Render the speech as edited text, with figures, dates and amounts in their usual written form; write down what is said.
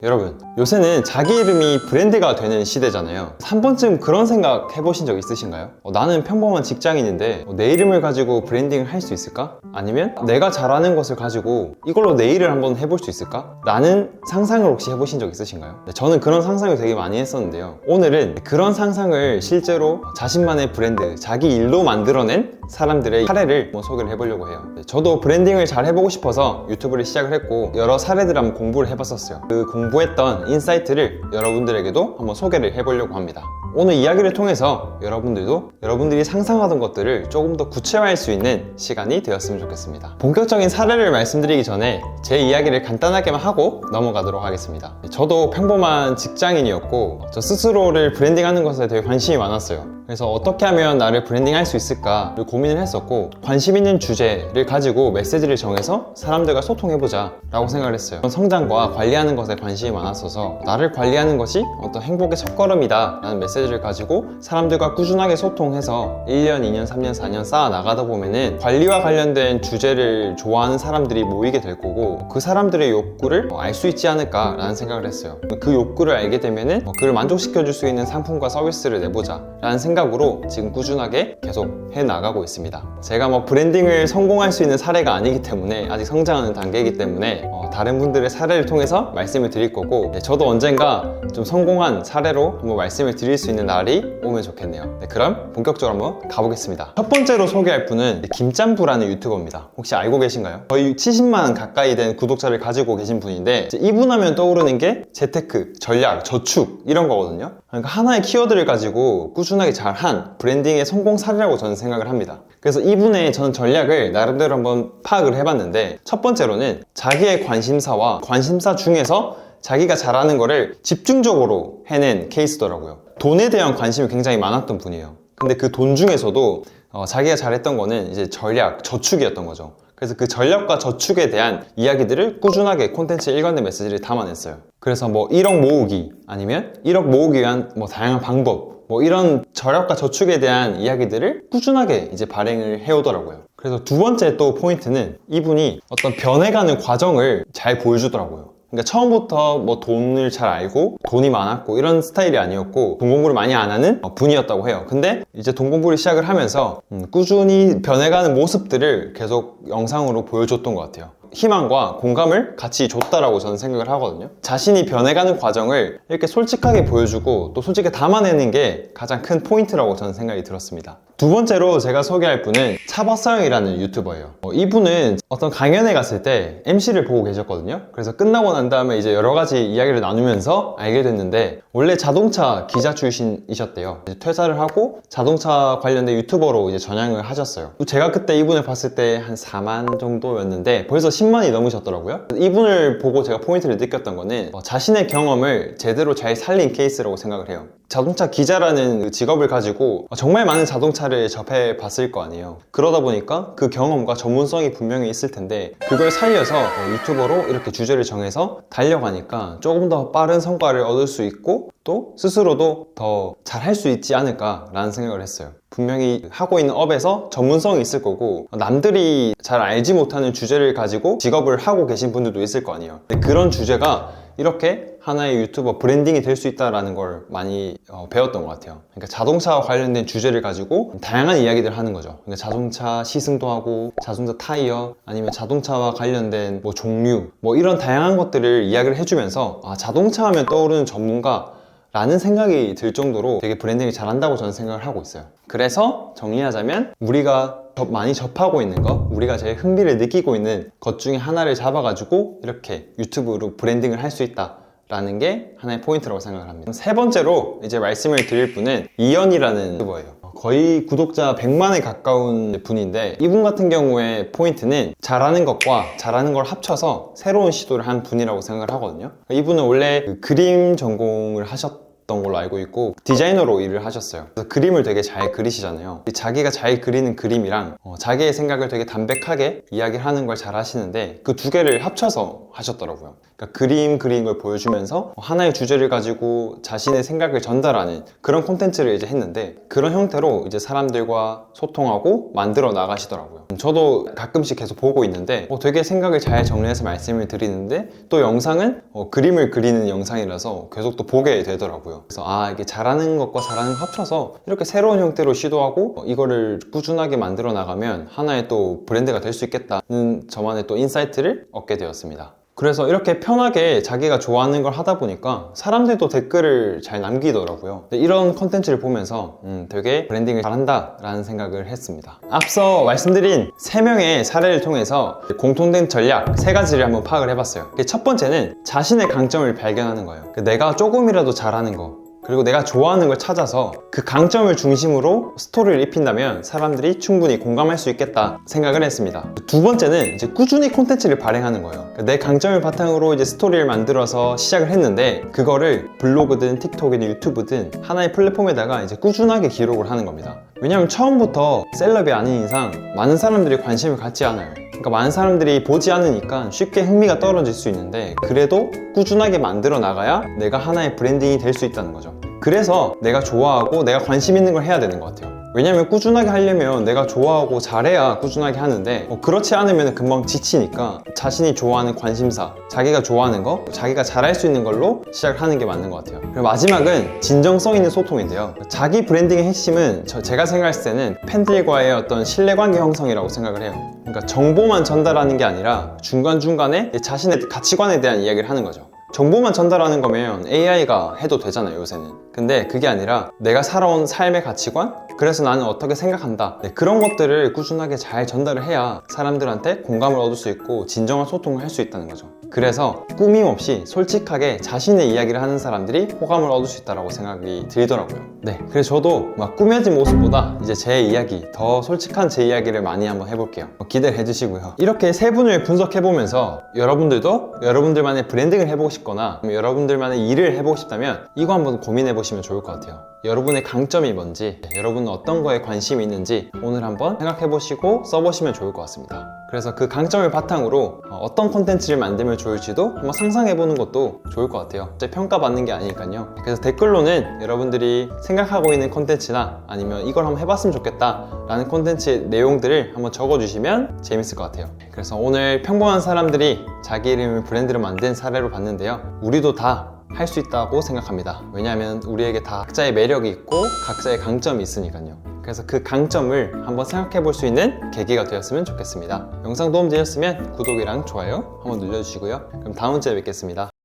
여러분, 요새는 자기 이름이 브랜드가 되는 시대잖아요. 한 번쯤 그런 생각 해보신 적 있으신가요? 나는 평범한 직장인인데 내 이름을 가지고 브랜딩을 할 수 있을까? 아니면 내가 잘하는 것을 가지고 이걸로 내 일을 한번 해볼 수 있을까? 라는 상상을 혹시 해보신 적 있으신가요? 저는 그런 상상을 되게 많이 했었는데요. 오늘은 그런 상상을 실제로 자신만의 브랜드, 자기 일로 만들어낸 사람들의 사례를 한번 소개를 해보려고 해요. 저도 브랜딩을 잘 해보고 싶어서 유튜브를 시작을 했고 여러 사례들을 한번 공부를 해봤었어요. 그 공부했던 인사이트를 여러분들에게도 한번 소개를 해보려고 합니다. 오늘 이야기를 통해서 여러분들도 여러분들이 상상하던 것들을 조금 더 구체화할 수 있는 시간이 되었으면 좋겠습니다. 본격적인 사례를 말씀드리기 전에 제 이야기를 간단하게만 하고 넘어가도록 하겠습니다. 저도 평범한 직장인이었고 저 스스로를 브랜딩하는 것에 되게 관심이 많았어요. 그래서 어떻게 하면 나를 브랜딩할 수 있을까를 고민을 했었고 관심 있는 주제를 가지고 메시지를 정해서 사람들과 소통해보자 라고 생각을 했어요. 성장과 관리하는 것에 관심이 많았어서 나를 관리하는 것이 어떤 행복의 첫걸음이다 라는 메시지를 가지고 사람들과 꾸준하게 소통해서 1년, 2년, 3년, 4년 쌓아 나가다 보면은 관리와 관련된 주제를 좋아하는 사람들이 모이게 될 거고 그 사람들의 욕구를 알 수 있지 않을까 라는 생각을 했어요. 그 욕구를 알게 되면은 그를 만족시켜 줄 수 있는 상품과 서비스를 내보자 라는 생각으로 지금 꾸준하게 계속 해나가고 있습니다. 제가 브랜딩을 성공할 수 있는 사례가 아니기 때문에 아직 성장하는 단계이기 때문에 다른 분들의 사례를 통해서 말씀을 드릴 거고 저도 언젠가 좀 성공한 사례로 한번 말씀을 드릴 수 있는 날이 오면 좋겠네요. 그럼 본격적으로 한번 가보겠습니다. 첫 번째로 소개할 분은 김짬부라는 유튜버입니다. 혹시 알고 계신가요? 거의 70만 가까이 된 구독자를 가지고 계신 분인데 이분 하면 떠오르는 게 재테크, 전략, 저축 이런 거거든요. 그러니까 하나의 키워드를 가지고 꾸준하게 잘한 브랜딩의 성공 사례라고 저는 생각을 합니다. 그래서 이분의 저는 전략을 나름대로 한번 파악을 해봤는데 첫 번째로는 자기의 관심사와 관심사 중에서 자기가 잘하는 거를 집중적으로 해낸 케이스더라고요. 돈에 대한 관심이 굉장히 많았던 분이에요. 근데 그 돈 중에서도 자기가 잘했던 거는 이제 전략, 저축이었던 거죠. 그래서 그 전략과 저축에 대한 이야기들을 꾸준하게 콘텐츠에 일관된 메시지를 담아냈어요. 그래서 1억 모으기 아니면 1억 모으기 위한 다양한 방법 이런 전략과 저축에 대한 이야기들을 꾸준하게 이제 발행을 해오더라고요. 그래서 두 번째 또 포인트는 이분이 어떤 변해가는 과정을 잘 보여주더라고요. 그러니까 처음부터 돈을 잘 알고 돈이 많았고 이런 스타일이 아니었고 돈 공부를 많이 안 하는 분이었다고 해요. 근데 이제 돈 공부를 시작을 하면서 꾸준히 변해가는 모습들을 계속 영상으로 보여줬던 것 같아요. 희망과 공감을 같이 줬다라고 저는 생각을 하거든요. 자신이 변해가는 과정을 이렇게 솔직하게 보여주고 또 솔직히 담아내는 게 가장 큰 포인트라고 저는 생각이 들었습니다. 두 번째로 제가 소개할 분은 차버서영이라는 유튜버예요. 이분은 어떤 강연에 갔을 때 MC를 보고 계셨거든요. 그래서 끝나고 난 다음에 이제 여러 가지 이야기를 나누면서 알게 됐는데 원래 자동차 기자 출신이셨대요. 이제 퇴사를 하고 자동차 관련된 유튜버로 이제 전향을 하셨어요. 제가 그때 이분을 봤을 때 한 4만 정도였는데 벌써 10만이 넘으셨더라고요. 이분을 보고 제가 포인트를 느꼈던 거는 자신의 경험을 제대로 잘 살린 케이스라고 생각을 해요. 자동차 기자라는 그 직업을 가지고 정말 많은 자동차를 접해 봤을 거 아니에요. 그러다 보니까 그 경험과 전문성이 분명히 있을 텐데 그걸 살려서 유튜버로 이렇게 주제를 정해서 달려가니까 조금 더 빠른 성과를 얻을 수 있고 또 스스로도 더 잘할 수 있지 않을까 라는 생각을 했어요. 분명히 하고 있는 업에서 전문성이 있을 거고 남들이 잘 알지 못하는 주제를 가지고 직업을 하고 계신 분들도 있을 거 아니에요. 근데 그런 주제가 이렇게 하나의 유튜버 브랜딩이 될 수 있다는 걸 많이 배웠던 것 같아요. 그러니까 자동차와 관련된 주제를 가지고 다양한 이야기들을 하는 거죠. 그러니까 자동차 시승도 하고 자동차 타이어 아니면 자동차와 관련된 종류 이런 다양한 것들을 이야기를 해주면서 자동차 하면 떠오르는 전문가 라는 생각이 들 정도로 되게 브랜딩을 잘한다고 저는 생각을 하고 있어요. 그래서 정리하자면 우리가 많이 접하고 있는 것, 우리가 제일 흥미를 느끼고 있는 것 중에 하나를 잡아가지고 이렇게 유튜브로 브랜딩을 할 수 있다 라는 게 하나의 포인트라고 생각을 합니다. 세 번째로 이제 말씀을 드릴 분은 이현이라는 유튜버예요. 거의 구독자 100만에 가까운 분인데 이분 같은 경우에 포인트는 잘하는 것과 잘하는 걸 합쳐서 새로운 시도를 한 분이라고 생각을 하거든요. 이분은 원래 그림 전공을 하셨던 걸로 알고 있고 디자이너로 일을 하셨어요. 그래서 그림을 되게 잘 그리시잖아요. 자기가 잘 그리는 그림이랑 자기의 생각을 되게 담백하게 이야기를 하는 걸 잘 하시는데 그 두 개를 합쳐서 하셨더라고요. 그러니까 그림 그리는 걸 보여주면서 하나의 주제를 가지고 자신의 생각을 전달하는 그런 콘텐츠를 이제 했는데, 그런 형태로 이제 사람들과 소통하고 만들어 나가시더라고요. 저도 가끔씩 계속 보고 있는데 되게 생각을 잘 정리해서 말씀을 드리는데, 또 영상은 그림을 그리는 영상이라서 계속 또 보게 되더라고요. 그래서 이게 잘하는 것과 잘하는 거 합쳐서 이렇게 새로운 형태로 시도하고 이거를 꾸준하게 만들어 나가면 하나의 또 브랜드가 될 수 있겠다는 저만의 또 인사이트를 얻게 되었습니다. 그래서 이렇게 편하게 자기가 좋아하는 걸 하다 보니까 사람들도 댓글을 잘 남기더라고요. 이런 컨텐츠를 보면서 되게 브랜딩을 잘한다 라는 생각을 했습니다. 앞서 말씀드린 3명의 사례를 통해서 공통된 전략 3가지를 한번 파악을 해봤어요. 첫 번째는 자신의 강점을 발견하는 거예요. 내가 조금이라도 잘하는 거, 그리고 내가 좋아하는 걸 찾아서 그 강점을 중심으로 스토리를 입힌다면 사람들이 충분히 공감할 수 있겠다 생각을 했습니다. 두 번째는 이제 꾸준히 콘텐츠를 발행하는 거예요. 내 강점을 바탕으로 이제 스토리를 만들어서 시작을 했는데, 그거를 블로그든 틱톡이든 유튜브든 하나의 플랫폼에다가 이제 꾸준하게 기록을 하는 겁니다. 왜냐하면 처음부터 셀럽이 아닌 이상 많은 사람들이 관심을 갖지 않아요. 그러니까 많은 사람들이 보지 않으니까 쉽게 흥미가 떨어질 수 있는데, 그래도 꾸준하게 만들어 나가야 내가 하나의 브랜딩이 될 수 있다는 거죠. 그래서 내가 좋아하고 내가 관심 있는 걸 해야 되는 것 같아요. 왜냐면 꾸준하게 하려면 내가 좋아하고 잘해야 꾸준하게 하는데, 그렇지 않으면 금방 지치니까 자신이 좋아하는 관심사, 자기가 좋아하는 거, 자기가 잘할 수 있는 걸로 시작을 하는 게 맞는 것 같아요. 그리고 마지막은 진정성 있는 소통인데요. 자기 브랜딩의 핵심은 제가 생각했을 때는 팬들과의 어떤 신뢰관계 형성이라고 생각을 해요. 그러니까 정보만 전달하는 게 아니라 중간중간에 자신의 가치관에 대한 이야기를 하는 거죠. 정보만 전달하는 거면 AI가 해도 되잖아요, 요새는. 근데 그게 아니라 내가 살아온 삶의 가치관? 그래서 나는 어떻게 생각한다. 그런 것들을 꾸준하게 잘 전달을 해야 사람들한테 공감을 얻을 수 있고 진정한 소통을 할 수 있다는 거죠. 그래서 꾸밈 없이 솔직하게 자신의 이야기를 하는 사람들이 호감을 얻을 수 있다고 생각이 들더라고요. 그래서 저도 막 꾸며진 모습보다 이제 제 이야기, 더 솔직한 제 이야기를 많이 한번 해볼게요. 기대를 해주시고요. 이렇게 3분을 분석해보면서 여러분들도 여러분들만의 브랜딩을 해보고 싶거나 여러분들만의 일을 해보고 싶다면 이거 한번 고민해보시면 좋을 것 같아요. 여러분의 강점이 뭔지, 여러분은 어떤 거에 관심이 있는지 오늘 한번 생각해보시고 써보시면 좋을 것 같습니다. 그래서 그 강점을 바탕으로 어떤 콘텐츠를 만들면 좋을지도 한번 상상해보는 것도 좋을 것 같아요. 평가받는 게 아니니까요. 그래서 댓글로는 여러분들이 생각하고 있는 콘텐츠나 아니면 이걸 한번 해봤으면 좋겠다 라는 콘텐츠의 내용들을 한번 적어주시면 재밌을 것 같아요. 그래서 오늘 평범한 사람들이 자기 이름을 브랜드로 만든 사례로 봤는데요. 우리도 다 할 수 있다고 생각합니다. 왜냐하면 우리에게 다 각자의 매력이 있고 각자의 강점이 있으니까요. 그래서 그 강점을 한번 생각해 볼 수 있는 계기가 되었으면 좋겠습니다. 영상 도움 되셨으면 구독이랑 좋아요 한번 눌러주시고요. 그럼 다음 주에 뵙겠습니다.